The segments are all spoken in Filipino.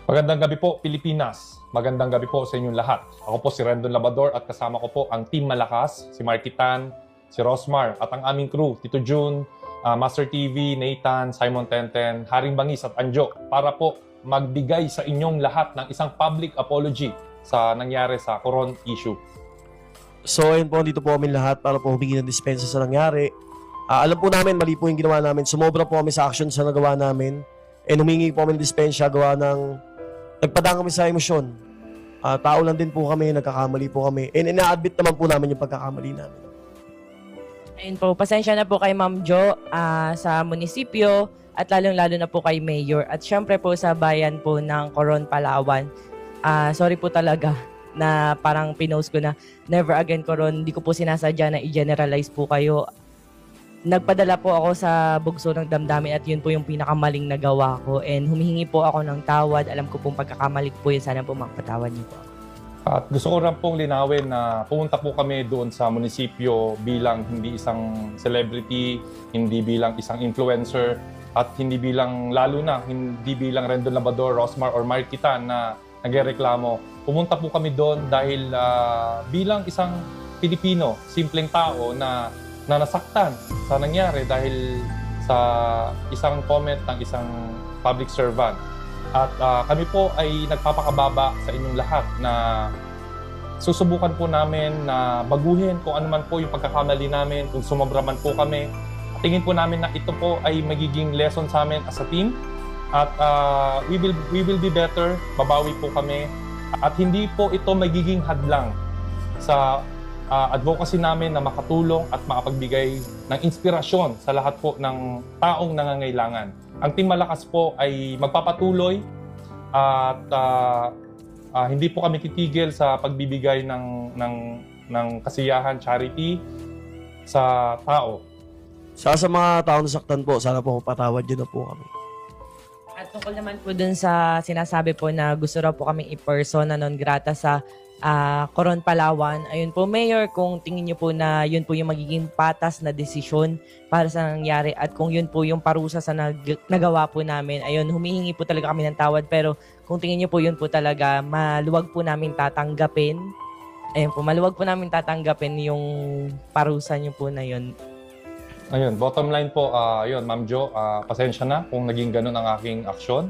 Magandang gabi po, Pilipinas. Magandang gabi po sa inyong lahat. Ako po si Rendon Labrador at kasama ko po ang Team Malakas, si Marky Tan, si Rosmar at ang aming crew, Tito June, Master TV, Nathan, Simon Tenten, Haring Bangis at Anjo para po magbigay sa inyong lahat ng isang public apology sa nangyari sa Coron issue. So ayun po, dito po kami lahat para po humingi ng dispensa sa nangyari. Alam po namin, mali po yung ginawa namin. Sumobra po kami sa action sa nagawa namin. And humingi po kami ng dispensa gawa ng nagpadaan kami sa emosyon. Tao lang din po kami, nagkakamali po kami. And ina-admit naman po namin yung pagkakamali namin. Ayun po, pasensya na po kay Ma'am Jo sa munisipyo at lalong-lalo na po kay Mayor. At syempre po sa bayan po ng Coron, Palawan. Sorry po talaga na parang pinost ko na never again Coron. Hindi ko po sinasadya na i-generalize po kayo. Nagpadala po ako sa bugso ng damdamin at yun po yung pinakamaling nagawa ko. And humihingi po ako ng tawad. Alam ko pong pagkakamali ko po yun. Sana po makapatawad niyo po. At gusto ko rin pong linawin na pumunta po kami doon sa munisipyo bilang hindi isang celebrity, hindi bilang isang influencer, at hindi bilang, lalo na, hindi bilang Rendon Labrador, Rosmar, or Marky Tan na nagreklamo. Pumunta po kami doon dahil bilang isang Pilipino, simpleng tao na nasaktan sa nangyari dahil sa isang comment ng isang public servant. At kami po ay nagpapakababa sa inyong lahat na susubukan po namin na baguhin kung ano man po yung pagkakamali namin, kung sumobra man po kami. Tingin po namin na ito po ay magiging lesson sa amin as a team. At we will be better, babawi po kami. At hindi po ito magiging hadlang sa advocacy namin na makatulong at makapagbigay ng inspirasyon sa lahat po ng taong nangangailangan. Ang Team Malakas po ay magpapatuloy at hindi po kami titigil sa pagbibigay ng kasiyahan, charity sa tao. Sa mga tao nasaktan po, sana po mapatawad nyo na po kami. At tungkol naman po dun sa sinasabi po na gusto raw po kaming i-persona non grata sa Coron, Palawan. Ayun po, Mayor, kung tingin niyo po na yun po yung magiging patas na desisyon para sa nangyari at kung yun po yung parusa sa nagawa po namin, ayun, humihingi po talaga kami ng tawad. Pero kung tingin niyo po yun po talaga, maluwag po namin tatanggapin. Ayun po, maluwag po namin tatanggapin yung parusa niyo po na yun. Ayun, bottom line po, yun, Ma'am Jo, pasensya na kung naging ganun ang aking aksyon,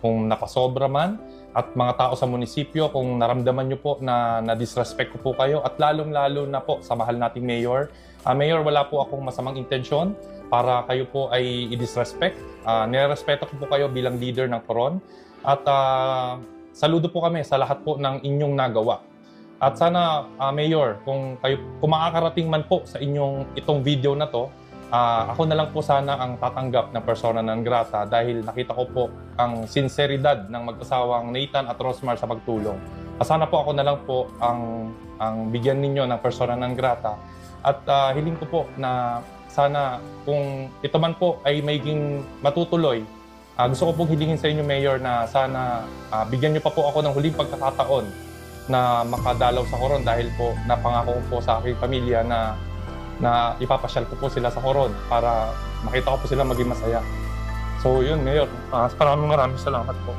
kung napasobra man. At mga tao sa munisipyo, kung naramdaman nyo po na na-disrespect ko po kayo, at lalong-lalo na po sa mahal nating Mayor. Mayor, wala po akong masamang intensyon para kayo po ay i-disrespect. Nirespeto ko po kayo bilang leader ng Coron. At saludo po kami sa lahat po ng inyong nagawa. At sana, Mayor, kung makakarating man po sa inyong itong video na to, ako na lang po sana ang tatanggap ng persona non grata dahil nakita ko po ang sinseridad ng mag-asawang Nathan at Rosmar sa pagtulong. Sana po ako na lang po ang bigyan ninyo ng persona non grata. At hiling ko po na sana kung ito man po ay maging matutuloy, gusto ko pong hilingin sa inyo, Mayor, na sana bigyan nyo pa po ako ng huling pagkakataon na makadalaw sa Coron dahil po napangako ko po sa aking pamilya na ipapasyal ko po sila sa Coron para makita ko po sila maging masaya. So yun, Mayor, maraming salamat po.